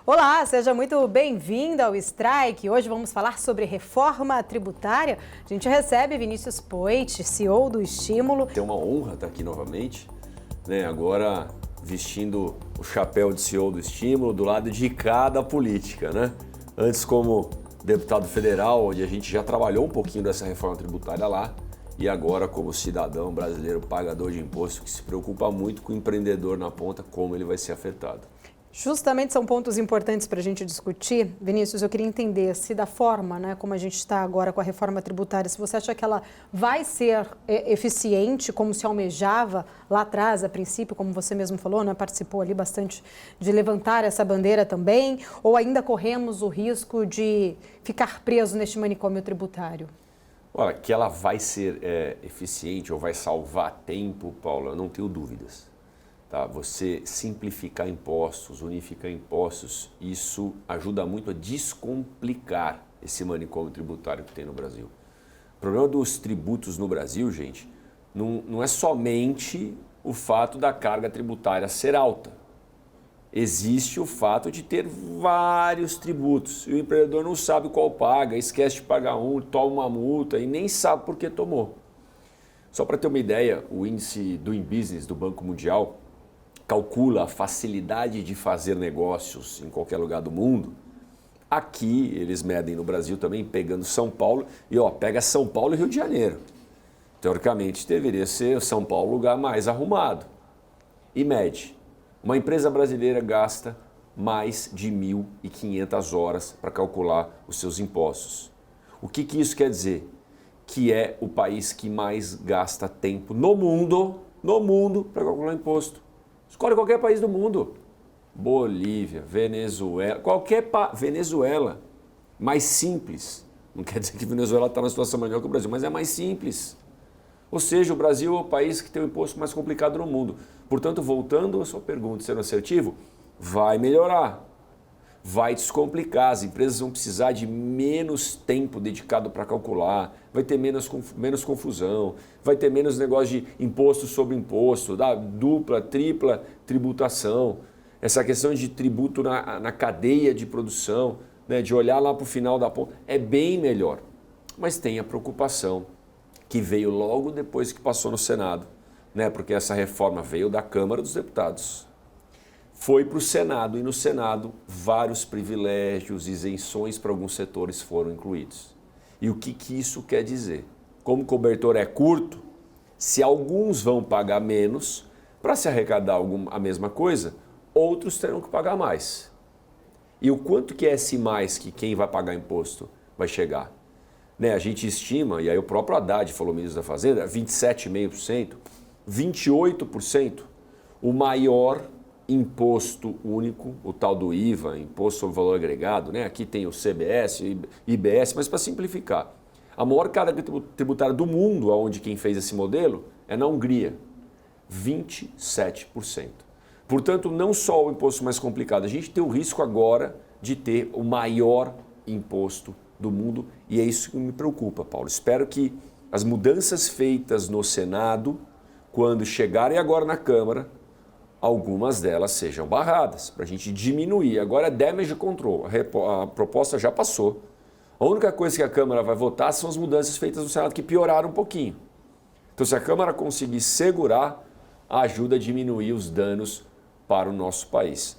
Olá, seja muito bem-vindo ao Strike. Hoje vamos falar sobre reforma tributária. A gente recebe Vinícius Poit, CEO do Estímulo. É uma honra estar aqui novamente, né? Agora vestindo o chapéu de CEO do Estímulo do lado de cada política, né? Antes como deputado federal, onde a gente já trabalhou um pouquinho dessa reforma tributária lá, e agora como cidadão brasileiro pagador de imposto que se preocupa muito com o empreendedor na ponta, como ele vai ser afetado. Justamente são pontos importantes para a gente discutir. Vinícius, eu queria entender se da forma, né, como a gente está agora com a reforma tributária, se você acha que ela vai ser eficiente, como se almejava lá atrás, a princípio, como você mesmo falou, né, participou ali bastante de levantar essa bandeira também, ou ainda corremos o risco de ficar preso neste manicômio tributário? Olha, que ela vai ser eficiente ou vai salvar tempo, Paula, eu não tenho dúvidas. Tá? Você simplificar impostos, unificar impostos, isso ajuda muito a descomplicar esse manicômio tributário que tem no Brasil. O problema dos tributos no Brasil, gente, não é somente o fato da carga tributária ser alta. Existe o fato de ter vários tributos e o empreendedor não sabe qual paga, esquece de pagar um, toma uma multa e nem sabe por que tomou. Só para ter uma ideia, o índice Doing Business do Banco Mundial calcula a facilidade de fazer negócios em qualquer lugar do mundo. Aqui, eles medem no Brasil também, pegando São Paulo, e pega São Paulo e Rio de Janeiro. Teoricamente, deveria ser São Paulo o lugar mais arrumado. E mede. Uma empresa brasileira gasta mais de 1.500 horas para calcular os seus impostos. O que isso quer dizer? Que é o país que mais gasta tempo no mundo, para calcular imposto. Escolhe qualquer país do mundo. Bolívia, Venezuela, Venezuela, mais simples. Não quer dizer que Venezuela está na situação melhor que o Brasil, mas é mais simples. Ou seja, o Brasil é o país que tem o imposto mais complicado no mundo. Portanto, voltando à sua pergunta, sendo assertivo, vai melhorar. Vai descomplicar, as empresas vão precisar de menos tempo dedicado para calcular, vai ter menos confusão, vai ter menos negócio de imposto sobre imposto, dupla, tripla tributação, essa questão de tributo na cadeia de produção, né, de olhar lá para o final da ponta, é bem melhor. Mas tem a preocupação que veio logo depois que passou no Senado, né, porque essa reforma veio da Câmara dos Deputados. Foi para o Senado e no Senado vários privilégios, isenções para alguns setores foram incluídos. E o que isso quer dizer? Como o cobertor é curto, se alguns vão pagar menos, para se arrecadar a mesma coisa, outros terão que pagar mais. E o quanto que é esse mais que quem vai pagar imposto vai chegar? Né, a gente estima, e aí o próprio Haddad falou, ministro da Fazenda, 27,5%, 28%, o maior imposto único, o tal do IVA, Imposto sobre Valor Agregado, né? Aqui tem o CBS, IBS, mas para simplificar, a maior carga tributária do mundo, onde quem fez esse modelo, é na Hungria, 27%. Portanto, não só o imposto mais complicado, a gente tem o risco agora de ter o maior imposto do mundo e é isso que me preocupa, Paulo. Espero que as mudanças feitas no Senado, quando chegarem agora na Câmara, algumas delas sejam barradas, para a gente diminuir. Agora é damage control, a proposta já passou. A única coisa que a Câmara vai votar são as mudanças feitas no Senado, que pioraram um pouquinho. Então, se a Câmara conseguir segurar, ajuda a diminuir os danos para o nosso país.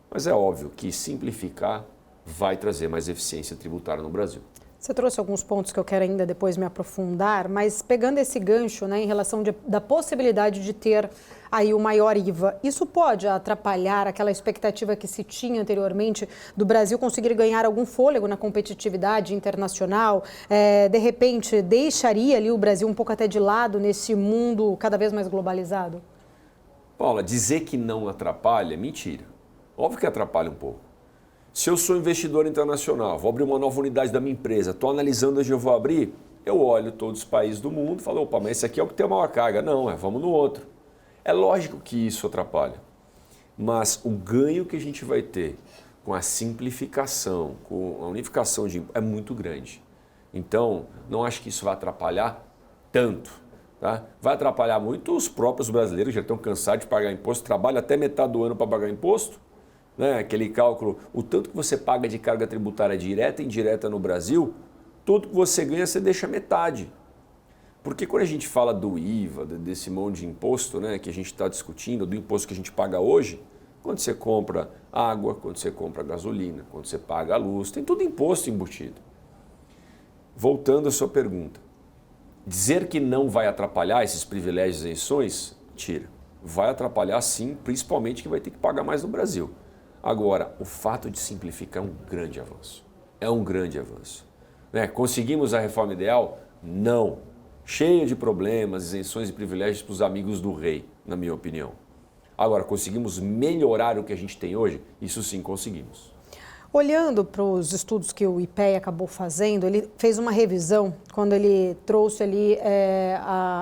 Mas é óbvio que simplificar vai trazer mais eficiência tributária no Brasil. Você trouxe alguns pontos que eu quero ainda depois me aprofundar, mas pegando esse gancho, né, em relação da possibilidade de ter aí o maior IVA, isso pode atrapalhar aquela expectativa que se tinha anteriormente do Brasil conseguir ganhar algum fôlego na competitividade internacional? De repente, deixaria ali o Brasil um pouco até de lado nesse mundo cada vez mais globalizado? Paula, dizer que não atrapalha é mentira. Óbvio que atrapalha um pouco. Se eu sou investidor internacional, vou abrir uma nova unidade da minha empresa, estou analisando onde eu vou abrir, eu olho todos os países do mundo e falo, opa, mas esse aqui é o que tem a maior carga. Não, vamos no outro. É lógico que isso atrapalha, mas o ganho que a gente vai ter com a simplificação, com a unificação é muito grande. Então, não acho que isso vai atrapalhar tanto, Tá? Vai atrapalhar muito os próprios brasileiros, que já estão cansados de pagar imposto, trabalham até metade do ano para pagar imposto. Né? Aquele cálculo, o tanto que você paga de carga tributária direta e indireta no Brasil, tudo que você ganha você deixa metade. Porque quando a gente fala do IVA, desse monte de imposto, né, que a gente está discutindo, do imposto que a gente paga hoje, quando você compra água, quando você compra gasolina, quando você paga a luz, tem tudo imposto embutido. Voltando à sua pergunta, dizer que não vai atrapalhar esses privilégios e isenções, tira. Vai atrapalhar sim, principalmente que vai ter que pagar mais no Brasil. Agora, o fato de simplificar é um grande avanço. É um grande avanço. Né? Conseguimos a reforma ideal? Não. Cheio de problemas, isenções e privilégios para os amigos do rei, na minha opinião. Agora, conseguimos melhorar o que a gente tem hoje? Isso sim conseguimos. Olhando para os estudos que o IPEA acabou fazendo, ele fez uma revisão quando ele trouxe ali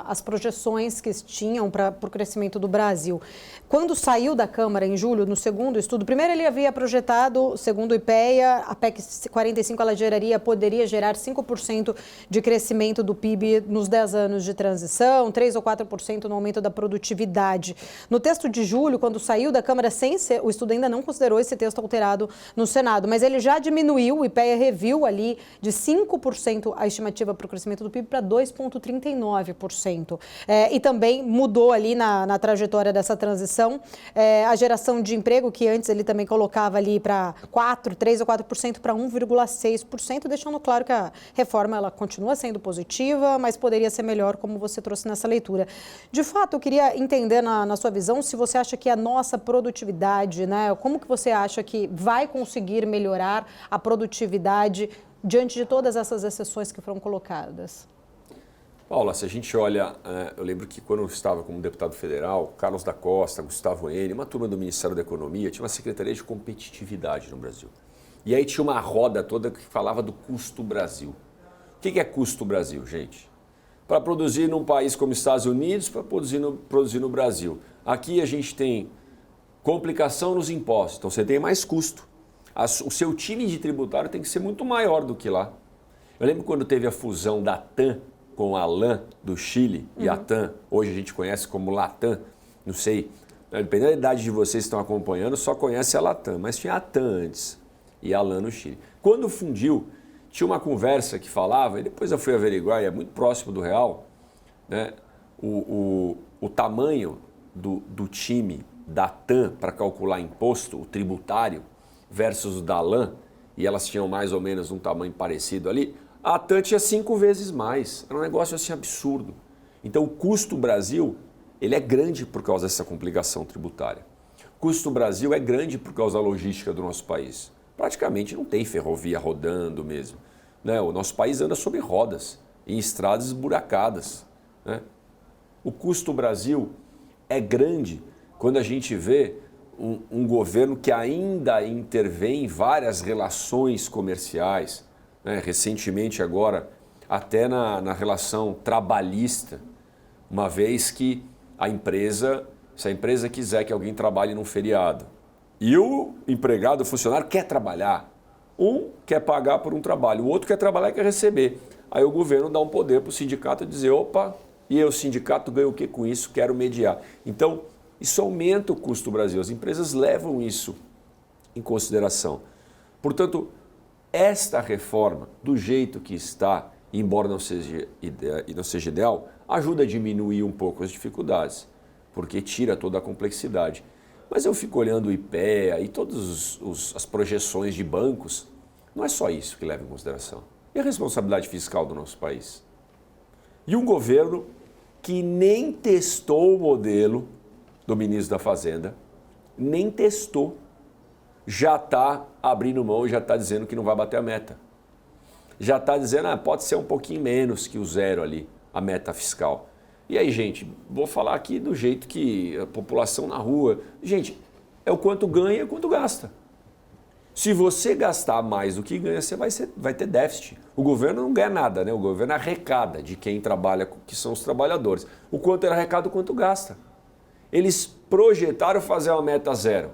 as projeções que tinham para o crescimento do Brasil. Quando saiu da Câmara em julho, no segundo estudo, primeiro ele havia projetado, segundo o IPEA, a PEC 45 ela poderia gerar 5% de crescimento do PIB nos 10 anos de transição, 3 ou 4% no aumento da produtividade. No texto de julho, quando saiu da Câmara, o estudo ainda não considerou esse texto alterado no Senado, mas ele já diminuiu, o IPEA reviu ali de 5% a estimativa para o crescimento do PIB para 2,39%. E também mudou ali na trajetória dessa transição a geração de emprego, que antes ele também colocava ali para 3 ou 4% para 1,6%, deixando claro que a reforma ela continua sendo positiva, mas poderia ser melhor, como você trouxe nessa leitura. De fato, eu queria entender na sua visão se você acha que a nossa produtividade, né, como que você acha que vai conseguir melhorar a produtividade diante de todas essas exceções que foram colocadas? Paula, se a gente olha, eu lembro que quando eu estava como deputado federal, Carlos da Costa, Gustavo Henry, uma turma do Ministério da Economia, tinha uma Secretaria de Competitividade no Brasil. E aí tinha uma roda toda que falava do custo Brasil. O que é custo Brasil, gente? Para produzir num país como Estados Unidos, para produzir no Brasil. Aqui a gente tem complicação nos impostos, então você tem mais custo. O seu time de tributário tem que ser muito maior do que lá. Eu lembro quando teve a fusão da TAM com a LAN do Chile, e a TAM, hoje a gente conhece como Latam, não sei, dependendo da idade de vocês que estão acompanhando, só conhece a Latam, mas tinha a TAM antes e a LAN no Chile. Quando fundiu, tinha uma conversa que falava, e depois eu fui averiguar, e é muito próximo do real, né, o tamanho do time da TAM para calcular imposto, o tributário, versus o da LAN, e elas tinham mais ou menos um tamanho parecido ali, a TAM tinha 5 vezes mais. Era um negócio assim absurdo. Então o custo Brasil, ele é grande por causa dessa complicação tributária. O custo Brasil é grande por causa da logística do nosso país. Praticamente não tem ferrovia rodando mesmo. Né? O nosso país anda sobre rodas, em estradas esburacadas. Né? O custo Brasil é grande quando a gente vê um governo que ainda intervém em várias relações comerciais, né? Recentemente agora até na relação trabalhista, uma vez que se a empresa quiser que alguém trabalhe num feriado e o empregado, o funcionário quer trabalhar, um quer pagar por um trabalho, o outro quer trabalhar e quer receber. Aí o governo dá um poder para o sindicato dizer, opa, e eu, o sindicato ganha o que com isso? Quero mediar. Então, isso aumenta o custo do Brasil. As empresas levam isso em consideração. Portanto, esta reforma, do jeito que está, embora não seja ideal, ajuda a diminuir um pouco as dificuldades, porque tira toda a complexidade. Mas eu fico olhando o IPEA e todas as projeções de bancos, não é só isso que leva em consideração. E a responsabilidade fiscal do nosso país? E um governo que nem testou o modelo do ministro da Fazenda, nem testou, já está abrindo mão e já está dizendo que não vai bater a meta. Já está dizendo, pode ser um pouquinho menos que o zero ali, a meta fiscal. E aí, gente, vou falar aqui do jeito que a população na rua... Gente, é o quanto ganha e o quanto gasta. Se você gastar mais do que ganha, você vai ter déficit. O governo não ganha nada, né? O governo arrecada de quem trabalha, que são os trabalhadores. O quanto ele arrecada, o quanto gasta. Eles projetaram fazer uma meta zero,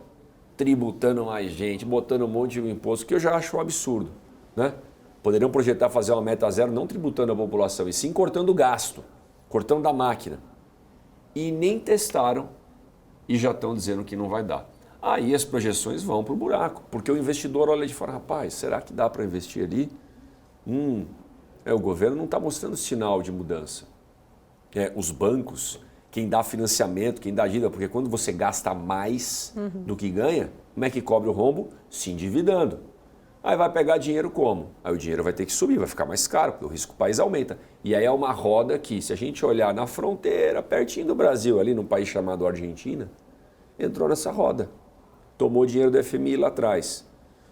tributando mais gente, botando um monte de imposto, que eu já acho um absurdo, né? Poderiam projetar fazer uma meta zero não tributando a população, e sim cortando o gasto cortão da máquina. E nem testaram e já estão dizendo que não vai dar. Aí as projeções vão para o buraco, porque o investidor olha de fora, rapaz, será que dá para investir ali? O governo não está mostrando sinal de mudança. Os bancos, quem dá financiamento, quem dá dívida, porque quando você gasta mais do que ganha, como é que cobre o rombo? Se endividando. Aí vai pegar dinheiro como? Aí o dinheiro vai ter que subir, vai ficar mais caro, porque o risco do país aumenta. E aí é uma roda que, se a gente olhar na fronteira, pertinho do Brasil, ali num país chamado Argentina, entrou nessa roda. Tomou dinheiro do FMI lá atrás.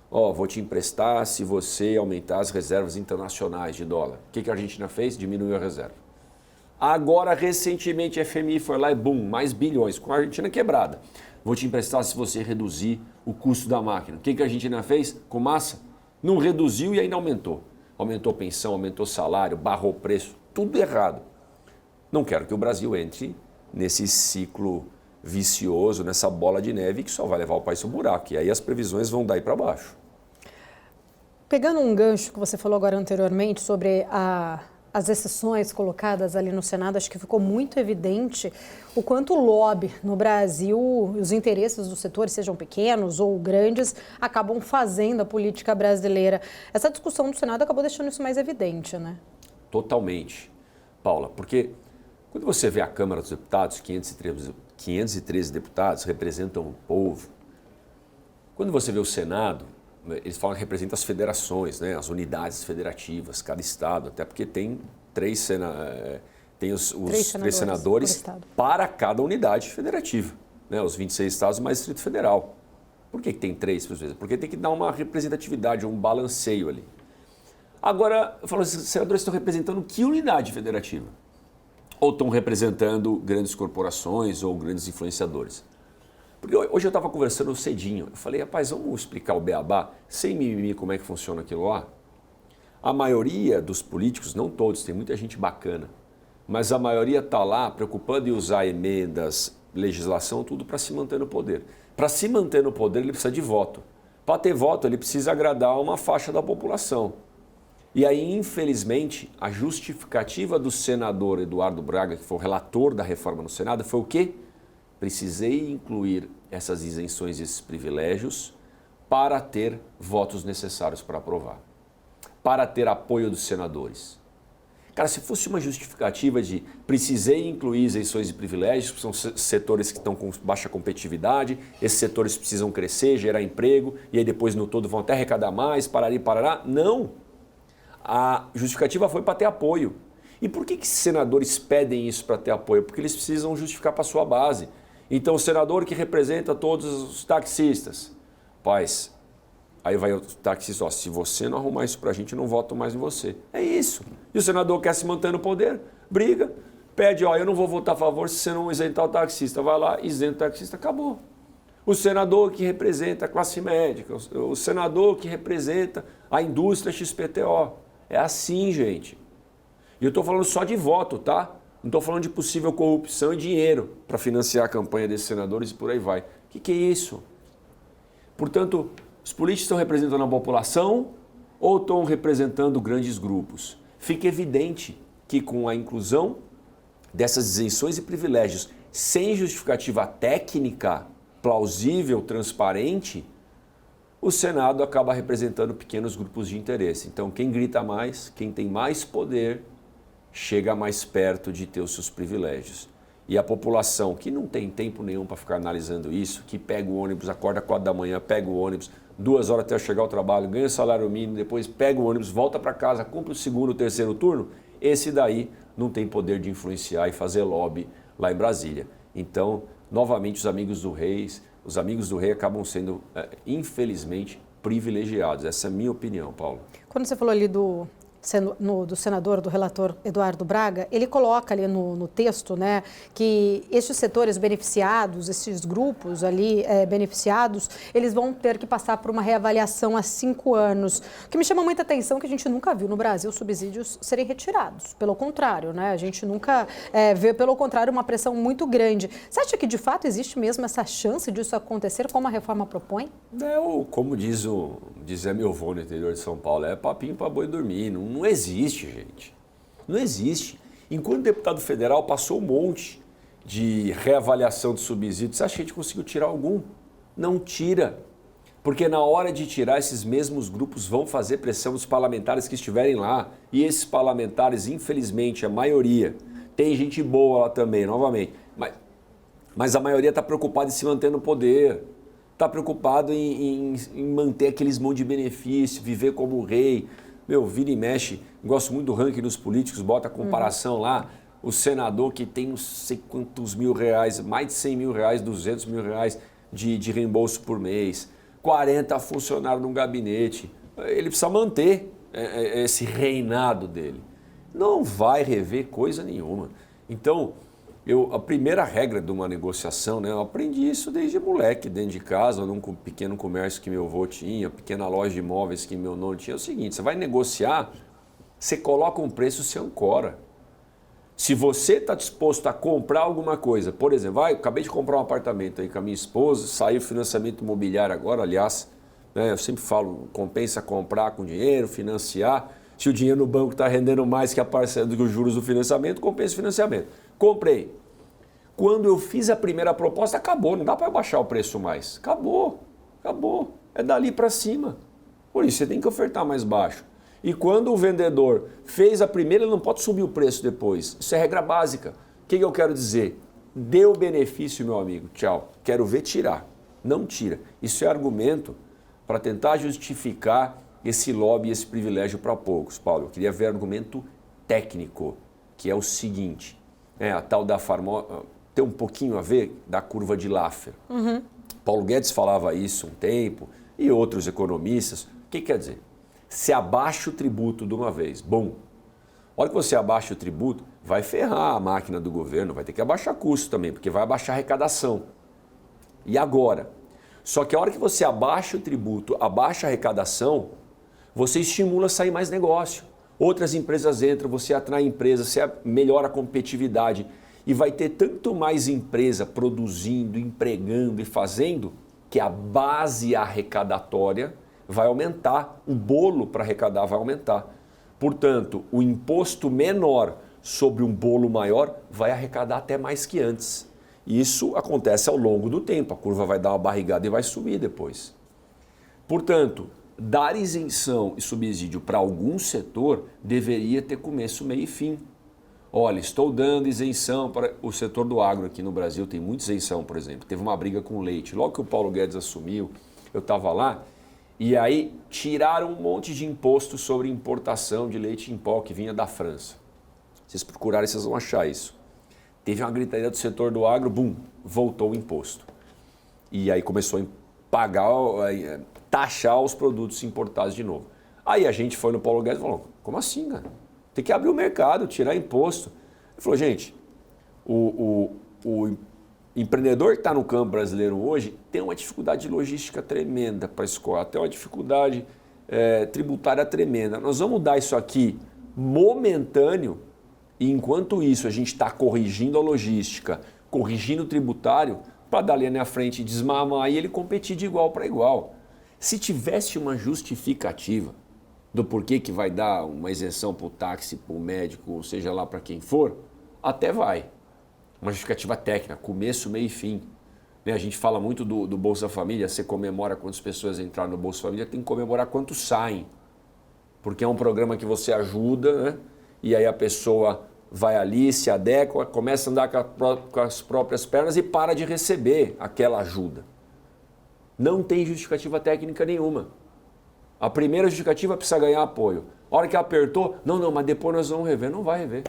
Vou te emprestar se você aumentar as reservas internacionais de dólar. O que a Argentina fez? Diminuiu a reserva. Agora, recentemente, a FMI foi lá e bum, mais bilhões, com a Argentina quebrada. Vou te emprestar se você reduzir o custo da máquina. O que a Argentina fez com massa? Não reduziu e ainda aumentou. Aumentou pensão, aumentou salário, barrou preço, tudo errado. Não quero que o Brasil entre nesse ciclo vicioso, nessa bola de neve que só vai levar o país ao buraco. E aí as previsões vão daí para baixo. Pegando um gancho que você falou agora anteriormente sobre as exceções colocadas ali no Senado, acho que ficou muito evidente o quanto o lobby no Brasil, os interesses dos setores, sejam pequenos ou grandes, acabam fazendo a política brasileira. Essa discussão do Senado acabou deixando isso mais evidente, né? Totalmente, Paula, porque quando você vê a Câmara dos Deputados, 513 deputados representam o povo. Quando você vê o Senado, eles falam que representa as federações, né, as unidades federativas, cada estado, até porque tem três senadores para cada unidade federativa, né, os 26 estados mais Distrito Federal. Por que tem 3, por vezes? Porque tem que dar uma representatividade, um balanceio ali. Agora, eu falo, os senadores estão representando que unidade federativa? Ou estão representando grandes corporações ou grandes influenciadores? Porque hoje eu estava conversando cedinho, eu falei, rapaz, vamos explicar o beabá, sem mimimi, como é que funciona aquilo lá? A maioria dos políticos, não todos, tem muita gente bacana, mas a maioria está lá preocupando em usar emendas, legislação, tudo para se manter no poder. Para se manter no poder, ele precisa de voto. Para ter voto, ele precisa agradar uma faixa da população. E aí, infelizmente, a justificativa do senador Eduardo Braga, que foi o relator da reforma no Senado, foi o quê? Precisei incluir essas isenções e esses privilégios para ter votos necessários para aprovar, para ter apoio dos senadores. Cara, se fosse uma justificativa de precisei incluir isenções e privilégios, que são setores que estão com baixa competitividade, esses setores precisam crescer, gerar emprego, e aí depois no todo vão até arrecadar mais, parará. Não! A justificativa foi para ter apoio. E por que senadores pedem isso para ter apoio? Porque eles precisam justificar para a sua base. Então, o senador que representa todos os taxistas, paz, aí vai o taxista, se você não arrumar isso para a gente, eu não voto mais em você. É isso. E o senador quer se manter no poder, briga, pede, eu não vou votar a favor se você não isentar o taxista. Vai lá, isenta o taxista, acabou. O senador que representa a classe médica, o senador que representa a indústria XPTO. É assim, gente. E eu estou falando só de voto, tá? Não estou falando de possível corrupção e dinheiro para financiar a campanha desses senadores e por aí vai. O que é isso? Portanto, os políticos estão representando a população ou estão representando grandes grupos? Fica evidente que com a inclusão dessas isenções e privilégios sem justificativa técnica, plausível, transparente, o Senado acaba representando pequenos grupos de interesse. Então, quem grita mais, quem tem mais poder, chega mais perto de ter os seus privilégios. E a população, que não tem tempo nenhum para ficar analisando isso, que pega o ônibus, acorda 4 da manhã, pega o ônibus, 2 horas até chegar ao trabalho, ganha salário mínimo, depois pega o ônibus, volta para casa, cumpre o segundo, terceiro turno, esse daí não tem poder de influenciar e fazer lobby lá em Brasília. Então, novamente, os amigos do rei acabam sendo, infelizmente, privilegiados. Essa é a minha opinião, Paulo. Quando você falou ali do senador, do relator Eduardo Braga, ele coloca ali no texto, né, que estes setores beneficiados, esses grupos ali beneficiados, eles vão ter que passar por uma reavaliação há 5 anos. O que me chama muita atenção é que a gente nunca viu no Brasil subsídios serem retirados. Pelo contrário, né, a gente nunca vê, pelo contrário, uma pressão muito grande. Você acha que de fato existe mesmo essa chance disso acontecer, como a reforma propõe? Como dizia meu avô no interior de São Paulo, é papinho para boi dormir. Não existe, gente. Não existe. Enquanto deputado federal, passou um monte de reavaliação de subsídios. Você acha que a gente conseguiu tirar algum? Não tira. Porque na hora de tirar, esses mesmos grupos vão fazer pressão nos parlamentares que estiverem lá. E esses parlamentares, infelizmente, a maioria, tem gente boa lá também, novamente, mas a maioria está preocupada em se manter no poder, está preocupado em manter aqueles monte de benefício, viver como rei. Meu, vira e mexe, gosto muito do ranking dos políticos, bota a comparação lá, o senador que tem não sei quantos mil reais, mais de 100 mil reais, 200 mil reais de reembolso por mês, 40 funcionários num gabinete, ele precisa manter esse reinado dele. Não vai rever coisa nenhuma. Então, a primeira regra de uma negociação, né, eu aprendi isso desde moleque, dentro de casa, num pequeno comércio que meu avô tinha, pequena loja de imóveis que meu nono tinha. É o seguinte, você vai negociar, você coloca um preço, você ancora. Se você está disposto a comprar alguma coisa, por exemplo, acabei de comprar um apartamento aí com a minha esposa, saiu financiamento imobiliário agora, aliás, né, eu sempre falo, compensa comprar com dinheiro, financiar. Se o dinheiro no banco está rendendo mais que a parcela dos juros do financiamento, compensa o financiamento. Comprei. Quando eu fiz a primeira proposta, acabou, não dá para baixar o preço mais. Acabou. É dali para cima. Por isso, você tem que ofertar mais baixo. E quando o vendedor fez a primeira, ele não pode subir o preço depois. Isso é regra básica. O que eu quero dizer? Deu benefício, meu amigo. Tchau. Quero ver tirar. Não tira. Isso é argumento para tentar justificar esse lobby, esse privilégio para poucos. Paulo, eu queria ver argumento técnico, que é o seguinte, a tal da tem um pouquinho a ver da curva de Laffer. Paulo Guedes falava isso um tempo, e outros economistas. O que quer dizer? Se abaixa o tributo de uma vez, bom. A hora que você abaixa o tributo, vai ferrar a máquina do governo, vai ter que abaixar custo também, porque vai abaixar a arrecadação. E agora? Só que a hora que você abaixa o tributo, abaixa a arrecadação, você estimula a sair mais negócio. Outras empresas entram, você atrai empresas, você melhora a competitividade e vai ter tanto mais empresa produzindo, empregando e fazendo que a base arrecadatória vai aumentar, o bolo para arrecadar vai aumentar. Portanto, o imposto menor sobre um bolo maior vai arrecadar até mais que antes. Isso acontece ao longo do tempo, a curva vai dar uma barrigada e vai subir depois. Portanto, dar isenção e subsídio para algum setor deveria ter começo, meio e fim. Olha, estou dando isenção para o setor do agro aqui no Brasil, tem muita isenção, por exemplo. Teve uma briga com o leite. Logo que o Paulo Guedes assumiu, eu estava lá, e aí tiraram um monte de imposto sobre importação de leite em pó que vinha da França. Se vocês procurarem, vocês vão achar isso. Teve uma gritaria do setor do agro, bum, voltou o imposto. E aí começou a pagar, taxar os produtos importados de novo. Aí a gente foi no Paulo Guedes e falou, como assim, cara? Tem que abrir o mercado, tirar imposto. Ele falou, gente, o empreendedor que está no campo brasileiro hoje tem uma dificuldade logística tremenda para escoar, tem uma dificuldade tributária tremenda. Nós vamos dar isso aqui momentâneo e enquanto isso a gente está corrigindo a logística, corrigindo o tributário, para dali na frente desmamar e ele competir de igual para igual. Se tivesse uma justificativa do porquê que vai dar uma isenção para o táxi, para o médico, ou seja lá para quem for, até vai. Uma justificativa técnica, começo, meio e fim. A gente fala muito do Bolsa Família, você comemora quantas pessoas entraram no Bolsa Família, tem que comemorar quantos saem. Porque é um programa que você ajuda, né? E aí a pessoa vai ali, se adequa, começa a andar com as próprias pernas e para de receber aquela ajuda. Não tem justificativa técnica nenhuma. A primeira justificativa precisa ganhar apoio. A hora que apertou, não, mas depois nós vamos rever. Não vai rever.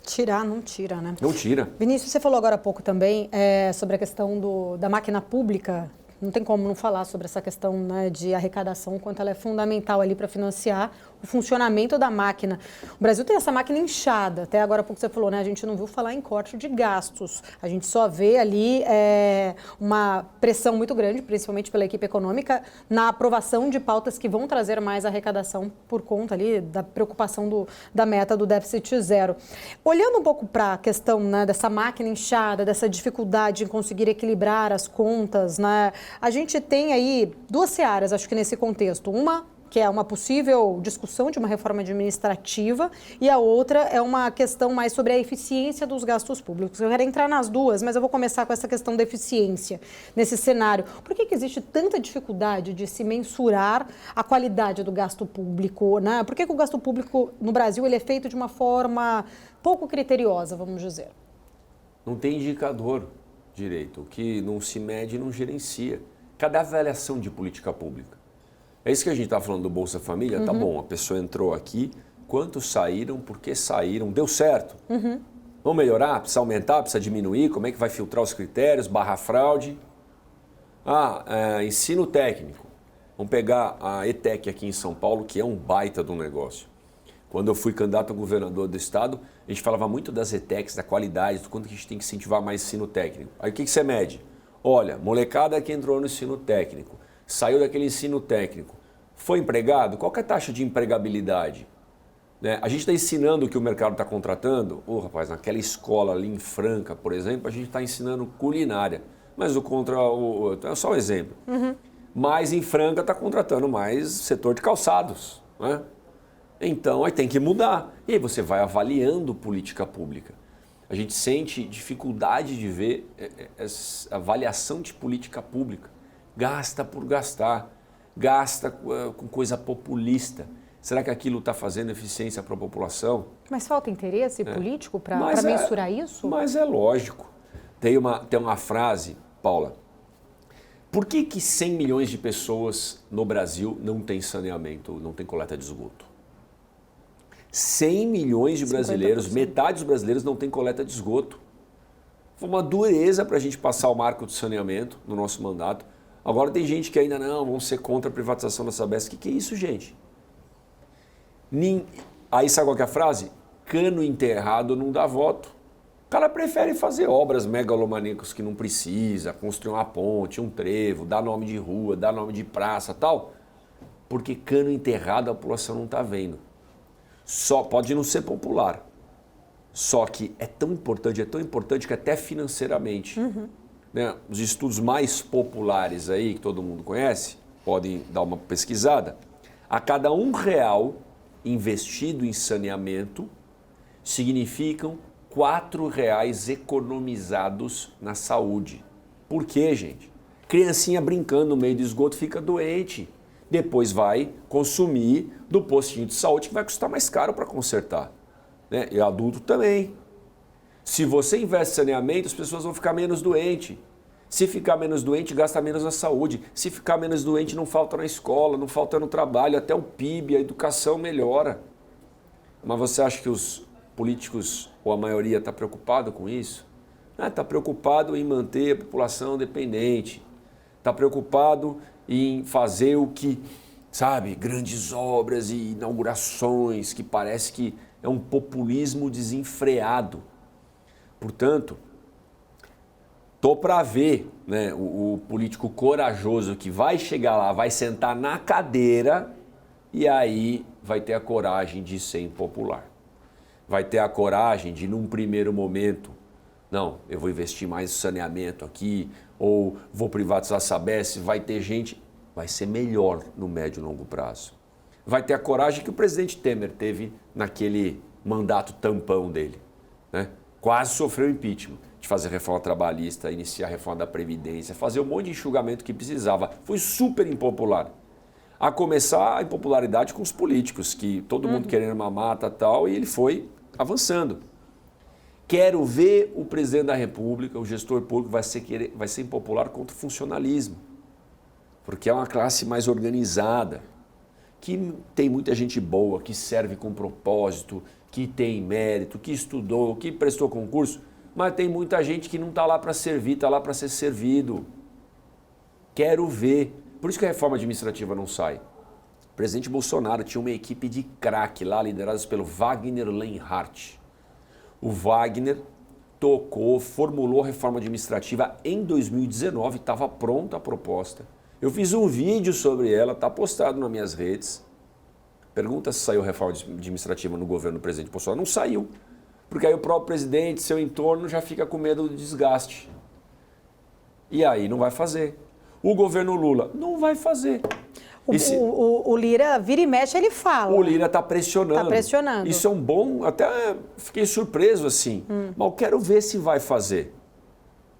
Tirar, não tira, né? Não tira. Vinícius, você falou agora há pouco também sobre a questão da máquina pública. Não tem como não falar sobre essa questão, né, de arrecadação, quanto ela é fundamental ali para financiar o funcionamento da máquina. O Brasil tem essa máquina inchada. Até agora há pouco você falou, né? A gente não viu falar em corte de gastos. A gente só vê ali uma pressão muito grande, principalmente pela equipe econômica, na aprovação de pautas que vão trazer mais arrecadação por conta ali da preocupação da meta do déficit zero. Olhando um pouco para a questão, né, dessa máquina inchada, dessa dificuldade em conseguir equilibrar as contas, né? A gente tem aí duas searas, acho que nesse contexto. Uma que é uma possível discussão de uma reforma administrativa, e a outra é uma questão mais sobre a eficiência dos gastos públicos. Eu quero entrar nas duas, mas eu vou começar com essa questão da eficiência nesse cenário. Por que existe tanta dificuldade de se mensurar a qualidade do gasto público, né? Por que o gasto público no Brasil ele é feito de uma forma pouco criteriosa, vamos dizer? Não tem indicador direito. O que não se mede não gerencia. Cadê a avaliação de política pública? É isso que a gente está falando do Bolsa Família? Tá bom, a pessoa entrou aqui, quantos saíram, por que saíram, deu certo? Vamos melhorar? Precisa aumentar? Precisa diminuir? Como é que vai filtrar os critérios, barra fraude? Ensino técnico. Vamos pegar a ETEC aqui em São Paulo, que é um baita de um negócio. Quando eu fui candidato a governador do estado, a gente falava muito das ETECs, da qualidade, do quanto que a gente tem que incentivar mais ensino técnico. Aí o que você mede? Olha, molecada que entrou no ensino técnico, saiu daquele ensino técnico, foi empregado? Qual que é a taxa de empregabilidade? Né? A gente está ensinando o que o mercado está contratando? Rapaz, naquela escola ali em Franca, por exemplo, a gente está ensinando culinária. Mas é só um exemplo. Mas em Franca está contratando mais setor de calçados, né? Então, aí tem que mudar. E aí você vai avaliando política pública. A gente sente dificuldade de ver essa avaliação de política pública. Gasta por gastar. Gasta com coisa populista. Será que aquilo está fazendo eficiência para a população? Mas falta interesse político para mensurar isso? Mas é lógico. Tem uma frase, Paula. Por que 100 milhões de pessoas no Brasil não têm saneamento, não têm coleta de esgoto? 100 milhões de brasileiros, 50%. Metade dos brasileiros não tem coleta de esgoto. Foi uma dureza para a gente passar o marco do saneamento no nosso mandato. Agora tem gente que ainda não, vão ser contra a privatização da Sabesp. O que é isso, gente? Aí sabe qual que é a frase? Cano enterrado não dá voto. O cara prefere fazer obras megalomaníacas que não precisa, construir uma ponte, um trevo, dar nome de rua, dar nome de praça e tal, porque cano enterrado a população não está vendo. Só pode não ser popular. Só que é tão importante que até financeiramente, né, os estudos mais populares aí, que todo mundo conhece, podem dar uma pesquisada, a cada R$1 investido em saneamento, significam R$4 economizados na saúde. Por quê, gente? Criancinha brincando no meio do esgoto fica doente. Depois vai consumir do postinho de saúde que vai custar mais caro para consertar. Né? E adulto também. Se você investe em saneamento, as pessoas vão ficar menos doentes. Se ficar menos doente, gasta menos na saúde. Se ficar menos doente, não falta na escola, não falta no trabalho, até o PIB, a educação melhora. Mas você acha que os políticos, ou a maioria, está preocupado com isso? Está preocupado em manter a população dependente. Está preocupado em fazer o que, sabe, grandes obras e inaugurações, que parece que é um populismo desenfreado. Portanto, estou para ver, né, o político corajoso que vai chegar lá, vai sentar na cadeira e aí vai ter a coragem de ser impopular. Vai ter a coragem de, num primeiro momento, não, eu vou investir mais em saneamento aqui, ou vou privatizar a Sabesp, vai ter gente, vai ser melhor no médio e longo prazo. Vai ter a coragem que o presidente Temer teve naquele mandato tampão dele, né? Quase sofreu impeachment, de fazer reforma trabalhista, iniciar a reforma da Previdência, fazer um monte de enxugamento que precisava. Foi super impopular. A começar a impopularidade com os políticos, que todo mundo querendo uma mata e tal, e ele foi avançando. Quero ver o presidente da República, o gestor público, vai ser impopular contra o funcionalismo. Porque é uma classe mais organizada, que tem muita gente boa, que serve com propósito, que tem mérito, que estudou, que prestou concurso, mas tem muita gente que não está lá para servir, está lá para ser servido. Quero ver. Por isso que a reforma administrativa não sai. O presidente Bolsonaro tinha uma equipe de craque lá, lideradas pelo Wagner Lenhart. O Wagner tocou, formulou a reforma administrativa em 2019, estava pronta a proposta. Eu fiz um vídeo sobre ela, está postado nas minhas redes. Pergunta se saiu reforma administrativa no governo do presidente Bolsonaro. Não saiu, porque aí o próprio presidente, seu entorno, já fica com medo do desgaste. E aí não vai fazer. O governo Lula não vai fazer. O Lira vira e mexe, ele fala. O Lira está pressionando. Está pressionando. Isso é um bom... Até fiquei surpreso assim. Mas eu quero ver se vai fazer.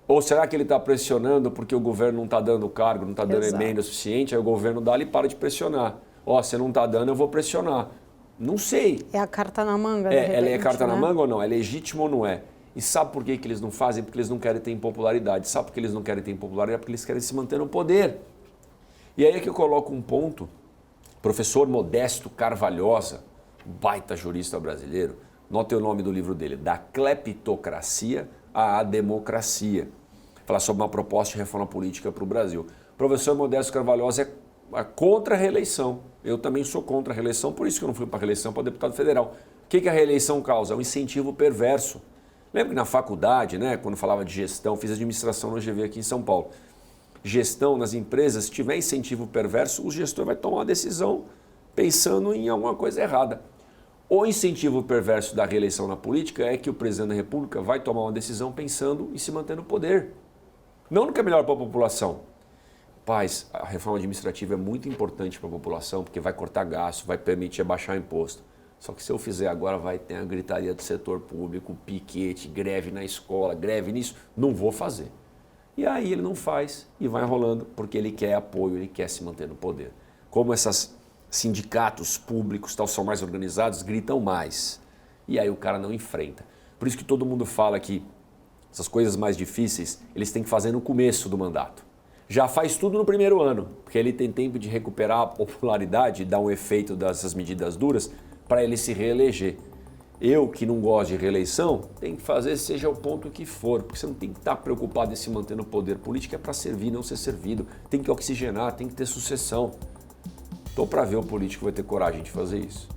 Ou será que ele está pressionando porque o governo não está dando cargo, não está dando emenda suficiente, aí o governo dá e para de pressionar. Ó, você não está dando, eu vou pressionar. Não sei. É a carta na manga, de repente, ela é carta na né? manga ou não? É legítimo ou não é? E sabe por que eles não fazem? Porque eles não querem ter impopularidade. Sabe por que eles não querem ter impopularidade? Porque eles querem se manter no poder. E aí é que eu coloco um ponto. Professor Modesto Carvalhosa, baita jurista brasileiro, note o nome do livro dele, Da Cleptocracia à Democracia. Falar sobre uma proposta de reforma política para o Brasil. Professor Modesto Carvalhosa é contra a reeleição. Eu também sou contra a reeleição, por isso que eu não fui para a reeleição para deputado federal. O que a reeleição causa? É um incentivo perverso. Lembra que na faculdade, né, quando falava de gestão, fiz administração no GV aqui em São Paulo. Gestão nas empresas, se tiver incentivo perverso, o gestor vai tomar uma decisão pensando em alguma coisa errada. O incentivo perverso da reeleição na política é que o presidente da República vai tomar uma decisão pensando em se manter no poder. Não no que é melhor para a população. Paz, a reforma administrativa é muito importante para a população, porque vai cortar gasto, vai permitir abaixar imposto. Só que se eu fizer agora, vai ter a gritaria do setor público, piquete, greve na escola, greve nisso. Não vou fazer. E aí ele não faz e vai enrolando, porque ele quer apoio, ele quer se manter no poder. Como esses sindicatos públicos tal, são mais organizados, gritam mais. E aí o cara não enfrenta. Por isso que todo mundo fala que essas coisas mais difíceis, eles têm que fazer no começo do mandato. Já faz tudo no primeiro ano, porque ele tem tempo de recuperar a popularidade e dar um efeito dessas medidas duras para ele se reeleger. Eu, que não gosto de reeleição, tem que fazer seja o ponto que for, porque você não tem que estar preocupado em se manter no poder. Política é para servir, não ser servido. Tem que oxigenar, tem que ter sucessão. Estou para ver o político vai ter coragem de fazer isso.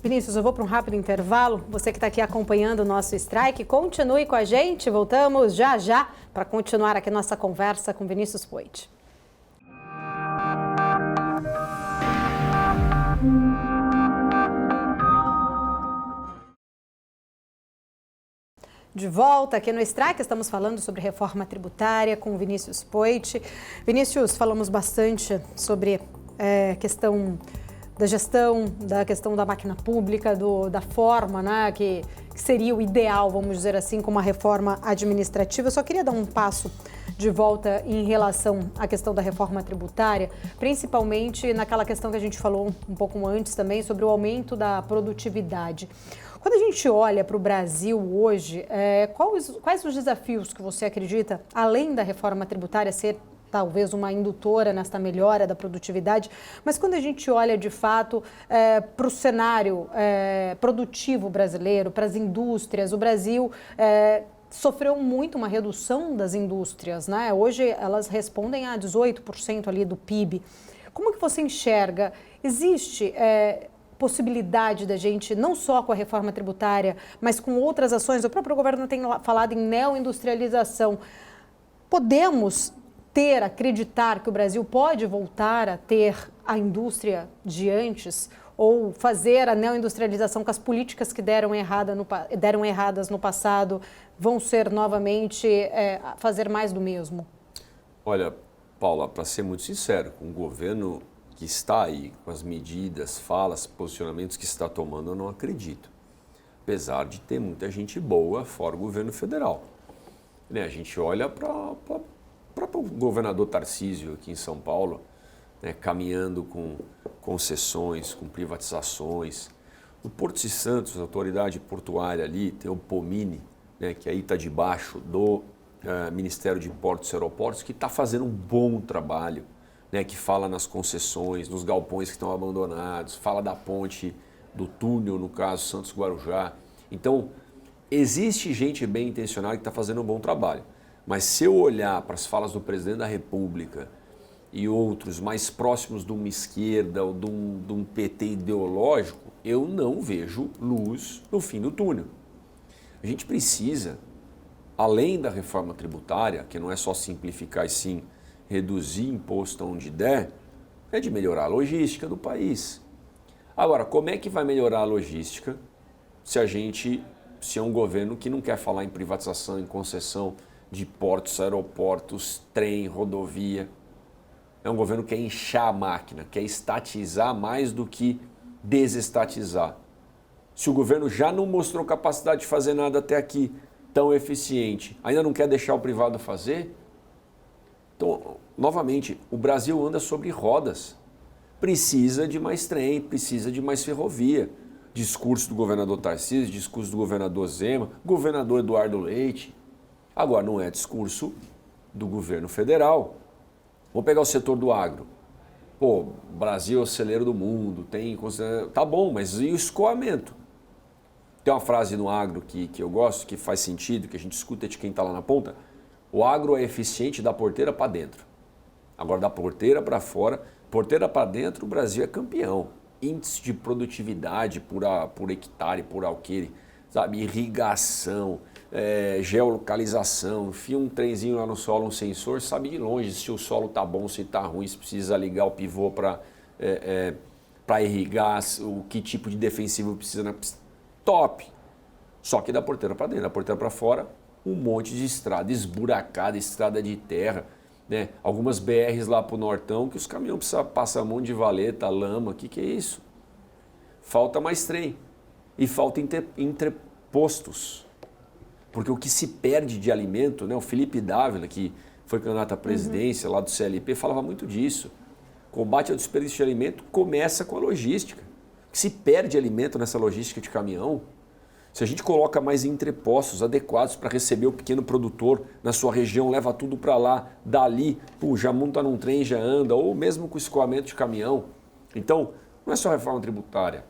Vinícius, eu vou para um rápido intervalo. Você que está aqui acompanhando o nosso Strike, continue com a gente. Voltamos já já para continuar aqui nossa conversa com Vinícius Poit. De volta aqui no Strike, estamos falando sobre reforma tributária com Vinícius Poit. Vinícius, falamos bastante sobre questão da gestão, da questão da máquina pública, da forma, né, que seria o ideal, vamos dizer assim, com uma reforma administrativa. Eu só queria dar um passo de volta em relação à questão da reforma tributária, principalmente naquela questão que a gente falou um pouco antes também, sobre o aumento da produtividade. Quando a gente olha para o Brasil hoje, quais os desafios que você acredita, além da reforma tributária ser talvez uma indutora nesta melhora da produtividade, mas quando a gente olha de fato para o cenário produtivo brasileiro, para as indústrias, o Brasil sofreu muito uma redução das indústrias, né? Hoje elas respondem a 18% ali do PIB. Como que você enxerga? Existe possibilidade da gente, não só com a reforma tributária, mas com outras ações, o próprio governo tem falado em neoindustrialização, podemos acreditar que o Brasil pode voltar a ter a indústria de antes ou fazer a neoindustrialização com as políticas que deram erradas no passado vão ser novamente fazer mais do mesmo? Olha, Paula, para ser muito sincero, com o governo que está aí, com as medidas, falas, posicionamentos que está tomando, eu não acredito. Apesar de ter muita gente boa fora o governo federal. A gente olha para o próprio governador Tarcísio aqui em São Paulo, né, caminhando com concessões, com privatizações. No Porto de Santos, a autoridade portuária ali, tem o Pomini, né, que aí está debaixo do Ministério de Portos e Aeroportos, que está fazendo um bom trabalho, né, que fala nas concessões, nos galpões que estão abandonados, fala da ponte do túnel, no caso Santos-Guarujá. Então, existe gente bem intencionada que está fazendo um bom trabalho. Mas se eu olhar para as falas do presidente da República e outros mais próximos de uma esquerda ou de um PT ideológico, eu não vejo luz no fim do túnel. A gente precisa, além da reforma tributária, que não é só simplificar e sim reduzir imposto onde der, é de melhorar a logística do país. Agora, como é que vai melhorar a logística se é um governo que não quer falar em privatização, em concessão de portos, aeroportos, trem, rodovia? É um governo que quer inchar a máquina, quer estatizar mais do que desestatizar. Se o governo já não mostrou capacidade de fazer nada até aqui tão eficiente, ainda não quer deixar o privado fazer? Então, novamente, o Brasil anda sobre rodas. Precisa de mais trem, precisa de mais ferrovia. Discurso do governador Tarcísio, discurso do governador Zema, governador Eduardo Leite. Agora, não é discurso do governo federal. Vou pegar o setor do agro. Pô, Brasil é o celeiro do mundo, tem... Tá bom, mas e o escoamento? Tem uma frase no agro que eu gosto, que faz sentido, que a gente escuta de quem está lá na ponta. O agro é eficiente da porteira para dentro. Agora, da porteira para fora, porteira para dentro, o Brasil é campeão. Índice de produtividade por hectare, por alqueire, sabe? Irrigação, geolocalização, enfia um trenzinho lá no solo, um sensor, sabe de longe se o solo está bom, se está ruim, se precisa ligar o pivô para irrigar, o que tipo de defensivo precisa. Top! Só que da porteira para dentro, da porteira para fora, um monte de estrada esburacada, estrada de terra, né? Algumas BRs lá para o Nortão que os caminhões precisam passar um monte de valeta, lama, o que é isso? Falta mais trem e falta entrepostos. Porque o que se perde de alimento, né? O Felipe Dávila, que foi candidato à presidência lá do CLP, falava muito disso. Combate ao desperdício de alimento começa com a logística. O que se perde alimento nessa logística de caminhão, se a gente coloca mais entrepostos adequados para receber o pequeno produtor na sua região, leva tudo para lá, dali, já monta num trem, já anda, ou mesmo com escoamento de caminhão. Então, não é só reforma tributária,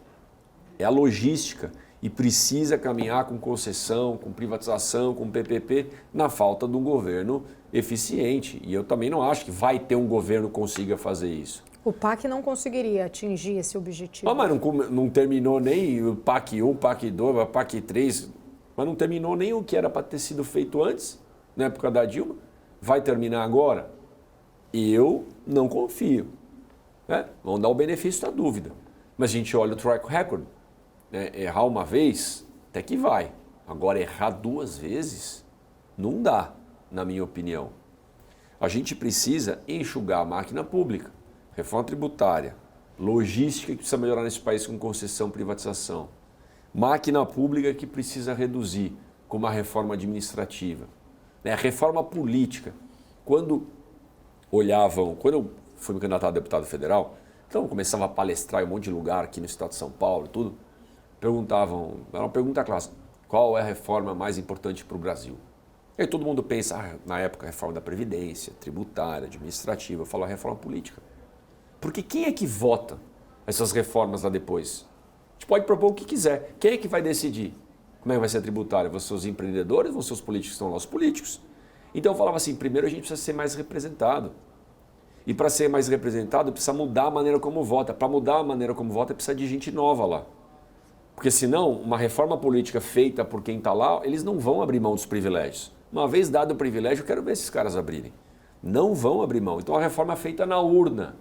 é a logística e precisa caminhar com concessão, com privatização, com PPP, na falta de um governo eficiente. E eu também não acho que vai ter um governo que consiga fazer isso. O PAC não conseguiria atingir esse objetivo. Mas não terminou nem o PAC 1, PAC 2, o PAC 3, mas não terminou nem o que era para ter sido feito antes, na época da Dilma. Vai terminar agora? Eu não confio. Né? Vamos dar o benefício da dúvida. Mas a gente olha o track record. Né? Errar uma vez, até que vai. Agora, errar 2 vezes, não dá, na minha opinião. A gente precisa enxugar a máquina pública. Reforma tributária, logística que precisa melhorar nesse país com concessão, privatização. Máquina pública que precisa reduzir com uma reforma administrativa. Né? Reforma política. Quando eu fui me candidatar a deputado federal, então eu começava a palestrar em um monte de lugar aqui no estado de São Paulo, tudo. Perguntavam, era uma pergunta clássica, qual é a reforma mais importante para o Brasil? E aí todo mundo pensa, na época, a reforma da Previdência, tributária, administrativa, eu falo a reforma política. Porque quem é que vota essas reformas lá depois? A gente pode propor o que quiser. Quem é que vai decidir como é que vai ser a tributária? Vão ser os empreendedores ou vão ser os políticos que estão lá? Os políticos. Então eu falava assim, primeiro a gente precisa ser mais representado. E para ser mais representado, precisa mudar a maneira como vota. Para mudar a maneira como vota, precisa de gente nova lá. Porque senão, uma reforma política feita por quem está lá, eles não vão abrir mão dos privilégios. Uma vez dado o privilégio, eu quero ver esses caras abrirem. Não vão abrir mão. Então a reforma é feita na urna.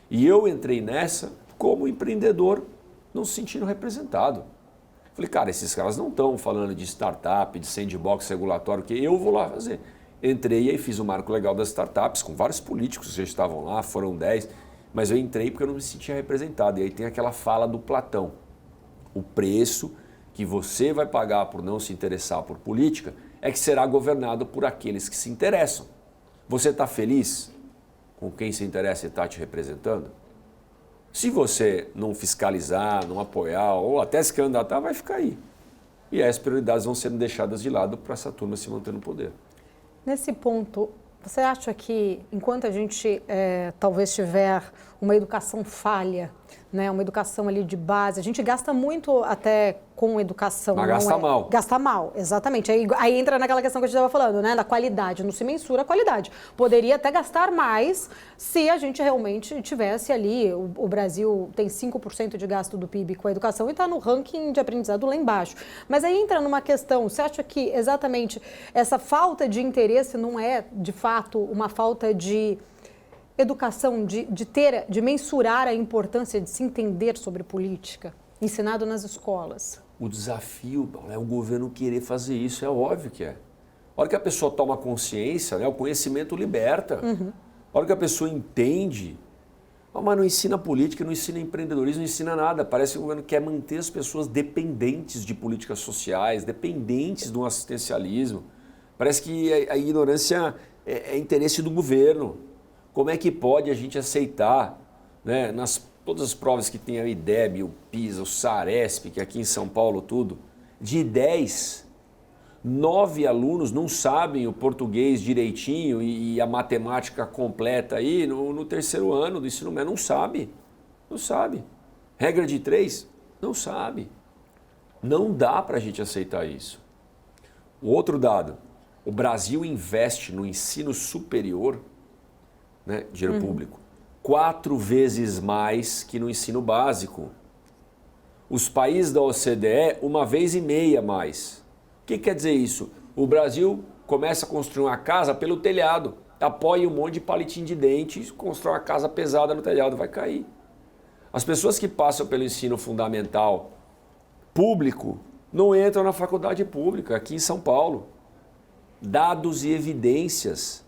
E eu entrei nessa como empreendedor, não se sentindo representado. Falei, cara, esses caras não estão falando de startup, de sandbox regulatório, que eu vou lá fazer. Entrei e fiz o marco legal das startups, com vários políticos que já estavam lá, foram 10, mas eu entrei porque eu não me sentia representado. E aí tem aquela fala do Platão. O preço que você vai pagar por não se interessar por política é que será governado por aqueles que se interessam. Você está feliz com quem se interessa e está te representando? Se você não fiscalizar, não apoiar ou até se candidatar, vai ficar aí. E as prioridades vão sendo deixadas de lado para essa turma se manter no poder. Nesse ponto, você acha que enquanto a gente talvez tiver uma educação falha, né, uma educação ali de base, a gente gasta muito até com educação. Mas gasta mal. Gasta mal, exatamente. Aí entra naquela questão que a gente estava falando, né, da qualidade, não se mensura a qualidade. Poderia até gastar mais se a gente realmente tivesse ali, o Brasil tem 5% de gasto do PIB com a educação e está no ranking de aprendizado lá embaixo. Mas aí entra numa questão, você acha que exatamente essa falta de interesse não é, de fato, uma falta de educação, de mensurar a importância de se entender sobre política, ensinado nas escolas? O desafio é o governo querer fazer isso, é óbvio que é. A hora que a pessoa toma consciência, né, o conhecimento liberta. A hora que a pessoa entende, mas não ensina política, não ensina empreendedorismo, não ensina nada. Parece que o governo quer manter as pessoas dependentes de políticas sociais, dependentes do assistencialismo. Parece que a ignorância é interesse do governo. Como é que pode a gente aceitar, né, todas as provas que tem o IDEB, o PISA, o SARESP, que aqui em São Paulo tudo, de 10, 9 alunos não sabem o português direitinho e a matemática completa aí no terceiro ano do ensino médio? Não sabe. Não sabe. Regra de 3? Não sabe. Não dá para a gente aceitar isso. O outro dado, o Brasil investe no ensino superior, né, dinheiro público, 4 vezes mais que no ensino básico. Os países da OCDE, 1,5 vezes mais. O que quer dizer isso? O Brasil começa a construir uma casa pelo telhado, apoia um monte de palitinho de dente, constrói uma casa pesada no telhado, vai cair. As pessoas que passam pelo ensino fundamental público não entram na faculdade pública, aqui em São Paulo. Dados e evidências.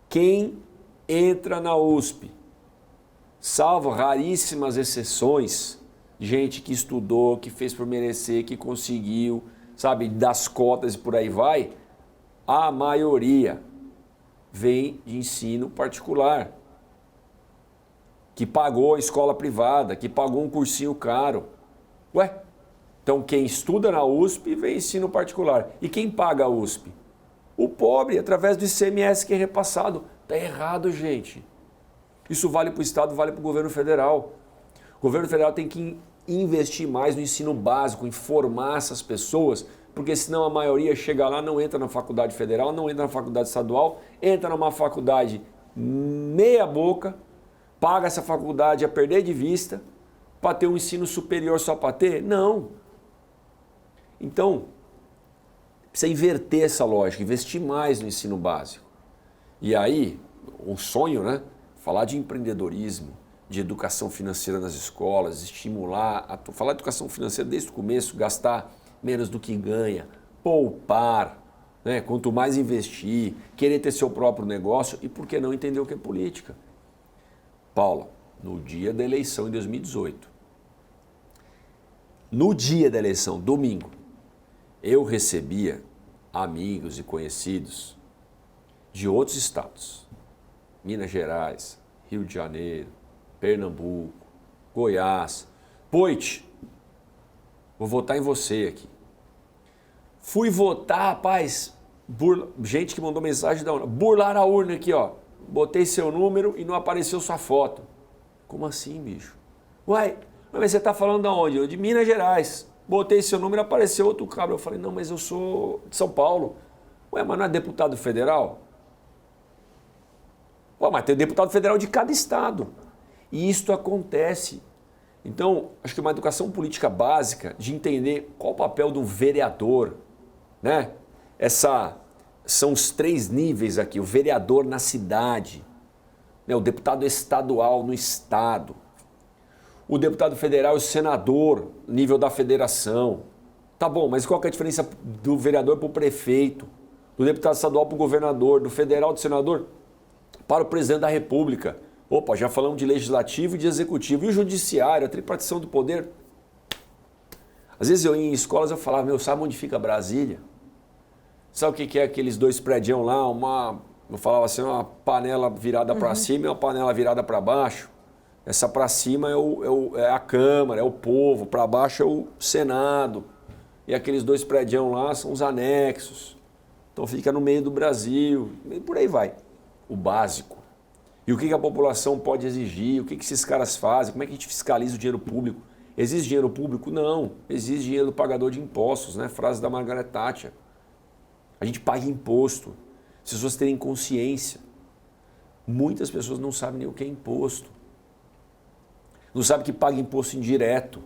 Quem entra na USP, salvo raríssimas exceções, gente que estudou, que fez por merecer, que conseguiu, sabe, das cotas e por aí vai, a maioria vem de ensino particular, que pagou a escola privada, que pagou um cursinho caro. Ué, então quem estuda na USP vem ensino particular. E quem paga a USP? O pobre, através do ICMS que é repassado. Está errado, gente. Isso vale para o Estado, vale para o governo federal. O governo federal tem que investir mais no ensino básico, em formar essas pessoas, porque senão a maioria chega lá, não entra na faculdade federal, não entra na faculdade estadual, entra numa faculdade meia boca, paga essa faculdade a perder de vista, para ter um ensino superior só para ter? Não. Então, precisa inverter essa lógica, investir mais no ensino básico. E aí, o sonho, né? Falar de empreendedorismo, de educação financeira nas escolas, estimular, falar de educação financeira desde o começo, gastar menos do que ganha, poupar, né? Quanto mais investir, querer ter seu próprio negócio e por que não entender o que é política. Paula, no dia da eleição em 2018, no dia da eleição, domingo, eu recebia amigos e conhecidos de outros estados, Minas Gerais, Rio de Janeiro, Pernambuco, Goiás. Poit, vou votar em você aqui. Fui votar, rapaz, gente que mandou mensagem da urna, burlar a urna aqui, ó. Botei seu número e não apareceu sua foto. Como assim, bicho? Uai, mas você tá falando de onde? Eu de Minas Gerais. Botei seu número e apareceu outro cabra. Eu falei, não, mas eu sou de São Paulo. Ué, mas não é deputado federal? Ué, mas tem deputado federal de cada estado. E isto acontece. Então, acho que uma educação política básica de entender qual o papel do vereador, né? São os 3 níveis aqui, o vereador na cidade, né? O deputado estadual no estado, o deputado federal e o senador, nível da federação. Tá bom, mas qual que é a diferença do vereador para o prefeito, do deputado estadual para o governador, do federal do senador para o presidente da república? Opa, já falamos de legislativo e de executivo. E o judiciário, a tripartição do poder. Às vezes eu ia em escolas e falava, meu, sabe onde fica Brasília? Sabe o que é aqueles 2 prédios lá? Eu falava assim, uma panela virada para cima e uma panela virada para baixo. Essa para cima é a Câmara, é o povo, para baixo é o Senado. E aqueles 2 prédios lá são os anexos. Então fica no meio do Brasil, e por aí vai. O básico. E o que a população pode exigir, o que esses caras fazem, como é que a gente fiscaliza o dinheiro público? Existe dinheiro público? Não. Existe dinheiro do pagador de impostos, né? Frase da Margaret Thatcher. A gente paga imposto. As pessoas terem consciência. Muitas pessoas não sabem nem o que é imposto. Não sabem que paga imposto indireto.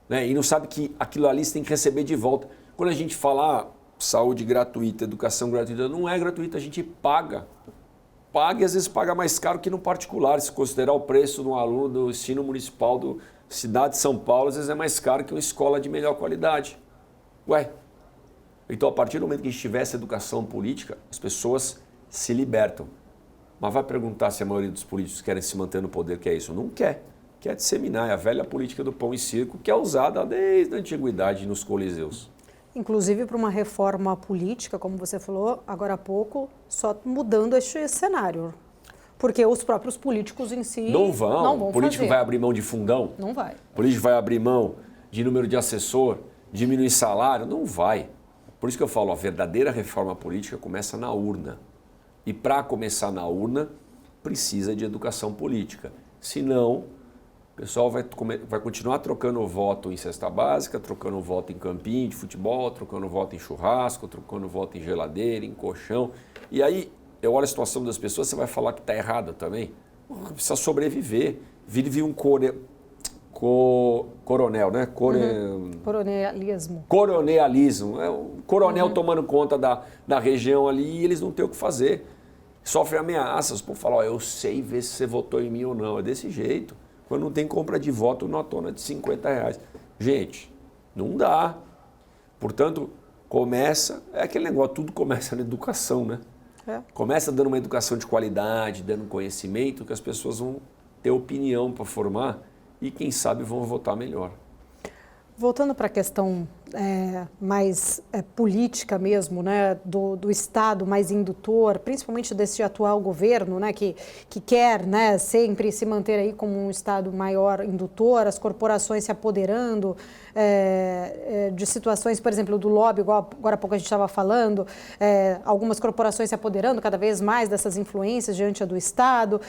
Né? E não sabem que aquilo ali você tem que receber de volta. Quando a gente fala saúde gratuita, educação gratuita, não é gratuita, a gente paga. Paga e às vezes paga mais caro que no particular. Se considerar o preço de um aluno do ensino municipal da cidade de São Paulo, às vezes é mais caro que uma escola de melhor qualidade. Ué, então a partir do momento que a gente tiver essa educação política, as pessoas se libertam. Mas vai perguntar se a maioria dos políticos querem se manter no poder, que é isso? Não quer. Quer disseminar. É a velha política do pão e circo, que é usada desde a antiguidade nos coliseus. Inclusive para uma reforma política, como você falou agora há pouco, só mudando este cenário. Porque os próprios políticos em si não vão o político fazer. Vai abrir mão de fundão? Não vai. O político vai abrir mão de número de assessor, diminuir salário? Não vai. Por isso que eu falo, a verdadeira reforma política começa na urna. E para começar na urna, precisa de educação política. Senão, o pessoal vai continuar trocando voto em cesta básica, trocando voto em campinho de futebol, trocando voto em churrasco, trocando voto em geladeira, em colchão. E aí, eu olho a situação das pessoas, você vai falar que está errada também. Precisa sobreviver. Vive um coronel, né? Coronelismo. Coronelismo. O coronel tomando conta da região ali e eles não têm o que fazer. Sofrem ameaças. Por falar, eu sei ver se você votou em mim ou não. É desse jeito. Quando não tem compra de voto, numa tona de R$50. Gente, não dá. Portanto, é aquele negócio, tudo começa na educação, né? Começa dando uma educação de qualidade, dando conhecimento, que as pessoas vão ter opinião para formar e, quem sabe, vão votar melhor. Voltando para a questão mais política mesmo, né, do Estado mais indutor, principalmente desse atual governo, né, que quer, né, sempre se manter aí como um Estado maior indutor, as corporações se apoderando de situações, por exemplo, do lobby, igual agora há pouco a gente estava falando, algumas corporações se apoderando cada vez mais dessas influências diante do Estado.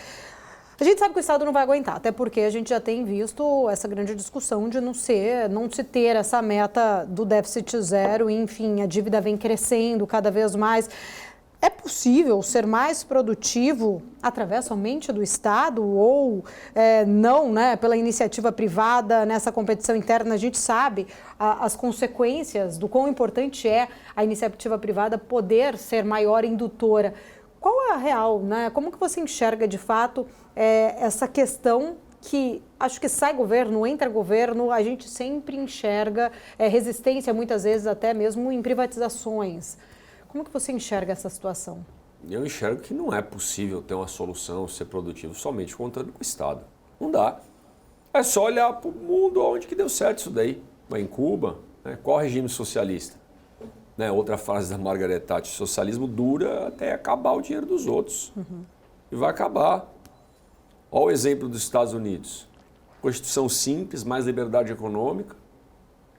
A gente sabe que o Estado não vai aguentar, até porque a gente já tem visto essa grande discussão de não se ter essa meta do déficit zero, enfim, a dívida vem crescendo cada vez mais. É possível ser mais produtivo através somente do Estado ou não, né, pela iniciativa privada nessa competição interna? A gente sabe as consequências do quão importante é a iniciativa privada poder ser maior indutora. Qual é a real, né? Como que você enxerga de fato essa questão que acho que sai governo, entra governo, a gente sempre enxerga resistência muitas vezes até mesmo em privatizações. Como que você enxerga essa situação? Eu enxergo que não é possível ter uma solução, ser produtivo somente contando com o Estado. Não dá. É só olhar para o mundo onde que deu certo isso daí. Em Cuba, né? Qual regime socialista? Né? Outra frase da Margaret Thatcher, socialismo dura até acabar o dinheiro dos outros. E vai acabar. Olha o exemplo dos Estados Unidos. Constituição simples, mais liberdade econômica.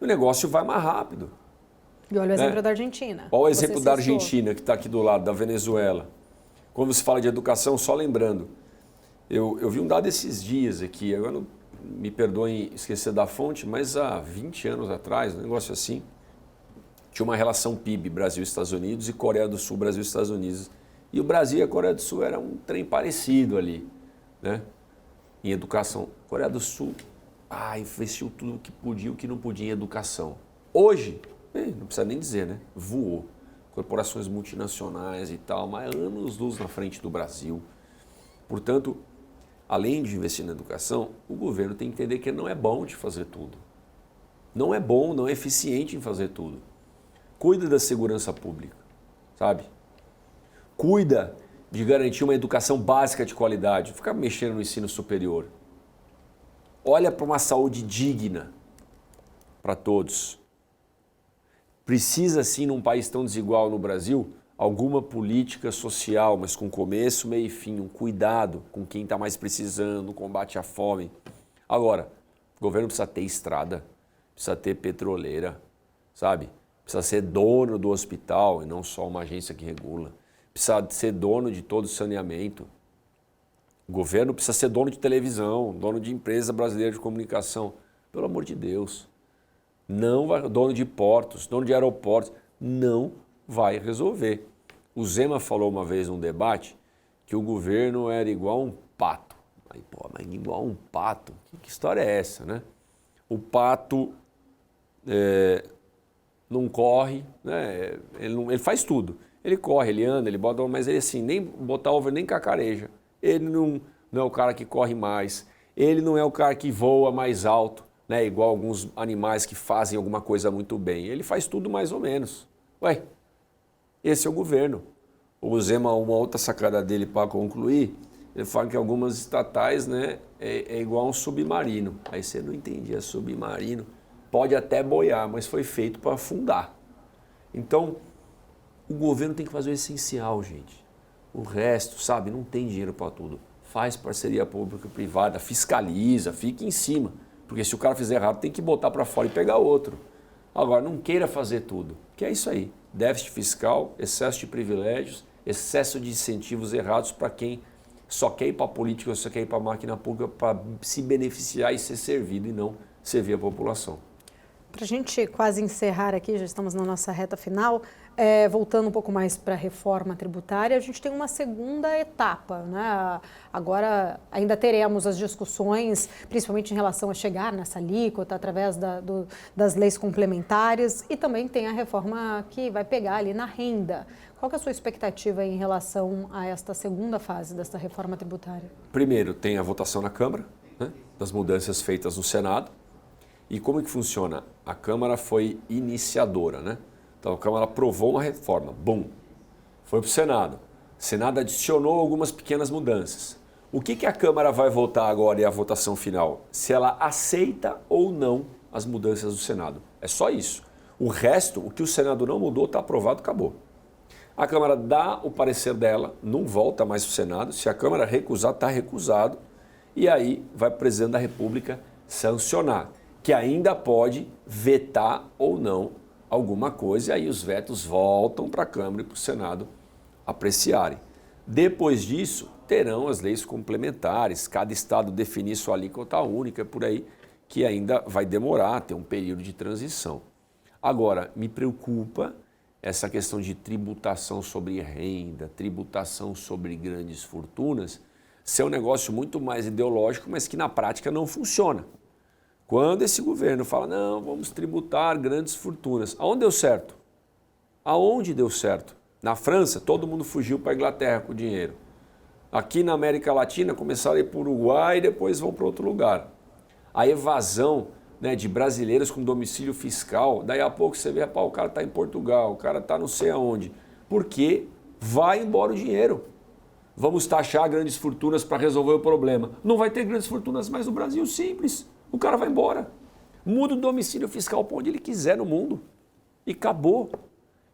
O negócio vai mais rápido. E olha o exemplo da Argentina. Olha o exemplo da Argentina, que está aqui do lado, da Venezuela. Quando se fala de educação, só lembrando, eu vi um dado esses dias aqui, agora não me perdoem esquecer da fonte, mas há 20 anos atrás, um negócio assim, tinha uma relação PIB Brasil-Estados Unidos e Coreia do Sul, Brasil e Estados Unidos. E o Brasil e a Coreia do Sul era um trem parecido ali, né? Em educação. Coreia do Sul investiu tudo o que podia, o que não podia em educação. Hoje, não precisa nem dizer, né? Voou. Corporações multinacionais e tal, mas anos-luz na frente do Brasil. Portanto, além de investir na educação, o governo tem que entender que não é bom de fazer tudo. Não é bom, não é eficiente em fazer tudo. Cuida da segurança pública, sabe? Cuida de garantir uma educação básica de qualidade, ficar mexendo no ensino superior. Olha para uma saúde digna para todos. Precisa, sim, num país tão desigual no Brasil, alguma política social, mas com começo, meio e fim, um cuidado com quem está mais precisando, um combate à fome. Agora, o governo precisa ter estrada, precisa ter petroleira, sabe? Precisa ser dono do hospital e não só uma agência que regula. Precisa ser dono de todo o saneamento. O governo precisa ser dono de televisão, dono de empresa brasileira de comunicação. Pelo amor de Deus. Não vai, dono de portos, dono de aeroportos, não vai resolver. O Zema falou uma vez num debate que o governo era igual um pato. Mas igual um pato? Que história é essa, né? O pato não corre, né? Ele faz tudo. Ele corre, ele anda, ele bota, mas ele assim, nem botar over, nem cacareja. Ele não é o cara que corre mais, ele não é o cara que voa mais alto, né? Igual alguns animais que fazem alguma coisa muito bem. Ele faz tudo mais ou menos. Esse é o governo. O Zema, uma outra sacada dele para concluir, ele fala que algumas estatais, né, é igual a um submarino. Aí você não entendia, submarino pode até boiar, mas foi feito para afundar. Então, o governo tem que fazer o essencial, gente. O resto, sabe, não tem dinheiro para tudo. Faz parceria pública-privada, fiscaliza, fica em cima. Porque se o cara fizer errado, tem que botar para fora e pegar outro. Agora, não queira fazer tudo, que é isso aí. Déficit fiscal, excesso de privilégios, excesso de incentivos errados para quem só quer ir para a política, só quer ir para a máquina pública para se beneficiar e ser servido e não servir a população. Para a gente quase encerrar aqui, já estamos na nossa reta final, voltando um pouco mais para a reforma tributária, a gente tem uma segunda etapa, né? Agora ainda teremos as discussões, principalmente em relação a chegar nessa alíquota através das leis complementares, e também tem a reforma que vai pegar ali na renda. Qual que é a sua expectativa em relação a esta segunda fase desta reforma tributária? Primeiro, tem a votação na Câmara, né, das mudanças feitas no Senado. E como é que funciona? A Câmara foi iniciadora, né? Então a Câmara aprovou uma reforma, bum, foi para o Senado. O Senado adicionou algumas pequenas mudanças. O que a Câmara vai votar agora e a votação final? Se ela aceita ou não as mudanças do Senado. É só isso. O resto, o que o Senado não mudou, está aprovado, acabou. A Câmara dá o parecer dela, não volta mais para o Senado. Se a Câmara recusar, está recusado. E aí vai para o Presidente da República sancionar, que ainda pode vetar ou não alguma coisa, e aí os vetos voltam para a Câmara e para o Senado apreciarem. Depois disso, terão as leis complementares, cada estado definir sua alíquota única, por aí, que ainda vai demorar, tem um período de transição. Agora, me preocupa essa questão de tributação sobre renda, tributação sobre grandes fortunas, ser um negócio muito mais ideológico, mas que na prática não funciona. Quando esse governo fala, não, vamos tributar grandes fortunas, aonde deu certo? Aonde deu certo? Na França, todo mundo fugiu para a Inglaterra com o dinheiro. Aqui na América Latina, começaram a ir para o Uruguai e depois vão para outro lugar. A evasão, né, de brasileiros com domicílio fiscal, daí a pouco você vê, pá, o cara está em Portugal, o cara está não sei aonde. Porque vai embora o dinheiro. Vamos taxar grandes fortunas para resolver o problema. Não vai ter grandes fortunas mais no Brasil, simples. O cara vai embora. Muda o domicílio fiscal para onde ele quiser no mundo. E acabou.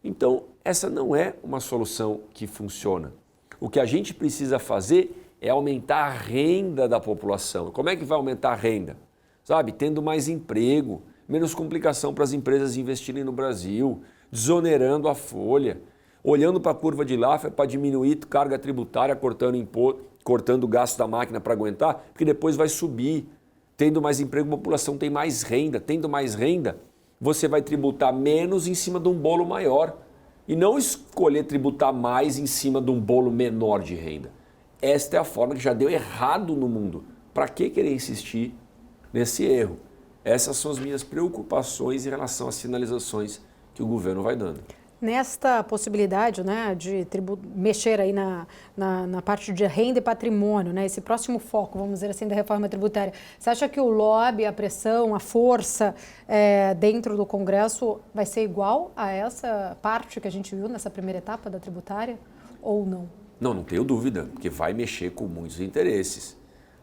Então, essa não é uma solução que funciona. O que a gente precisa fazer é aumentar a renda da população. Como é que vai aumentar a renda? Sabe, tendo mais emprego, menos complicação para as empresas investirem no Brasil, desonerando a folha, olhando para a curva de Laffer para diminuir carga tributária, cortando o gasto da máquina para aguentar, porque depois vai subir. Tendo mais emprego, a população tem mais renda. Tendo mais renda, você vai tributar menos em cima de um bolo maior. E não escolher tributar mais em cima de um bolo menor de renda. Esta é a forma que já deu errado no mundo. Para que querer insistir nesse erro? Essas são as minhas preocupações em relação às sinalizações que o governo vai dando. Nesta possibilidade, né, de mexer aí na parte de renda e patrimônio, né, esse próximo foco, vamos dizer assim, da reforma tributária, você acha que o lobby, a pressão, a força dentro do Congresso vai ser igual a essa parte que a gente viu nessa primeira etapa da tributária ou não? Não tenho dúvida, porque vai mexer com muitos interesses.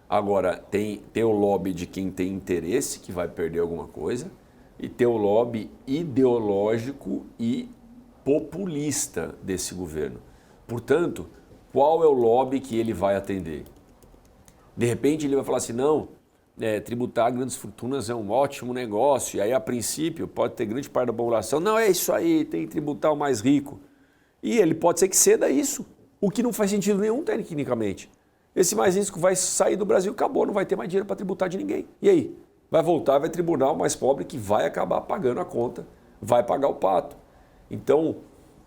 Agora, tem o lobby de quem tem interesse, que vai perder alguma coisa, e tem o lobby ideológico e populista desse governo. Portanto, qual é o lobby que ele vai atender? De repente ele vai falar assim, não, tributar grandes fortunas é um ótimo negócio, e aí a princípio pode ter grande parte da população, não, é isso aí, tem que tributar o mais rico. E ele pode ser que ceda isso, o que não faz sentido nenhum tecnicamente. Esse mais rico vai sair do Brasil, acabou, não vai ter mais dinheiro para tributar de ninguém. E aí? Vai voltar, vai tributar o mais pobre que vai acabar pagando a conta, vai pagar o pato. Então,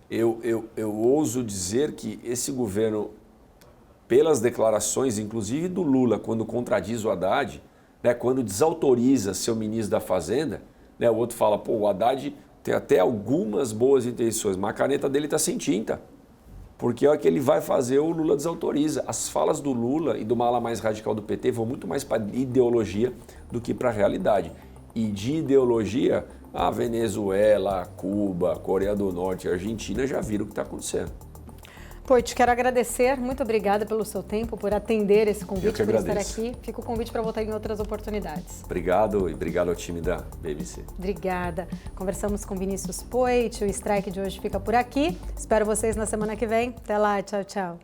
eu ouso dizer que esse governo, pelas declarações, inclusive do Lula, quando contradiz o Haddad, né, quando desautoriza seu ministro da Fazenda, né, o outro fala, pô, o Haddad tem até algumas boas intenções, mas a caneta dele está sem tinta. Porque a hora que ele vai fazer, o Lula desautoriza. As falas do Lula e do ala mais radical do PT vão muito mais para ideologia do que para a realidade. E de ideologia, a Venezuela, Cuba, Coreia do Norte e Argentina já viram o que está acontecendo. Poit, quero agradecer, muito obrigada pelo seu tempo, por atender esse convite, por estar aqui. Fica o convite para voltar em outras oportunidades. Obrigado e obrigado ao time da BMC. Obrigada. Conversamos com Vinícius Poit, o Strike de hoje fica por aqui. Espero vocês na semana que vem. Até lá, tchau, tchau.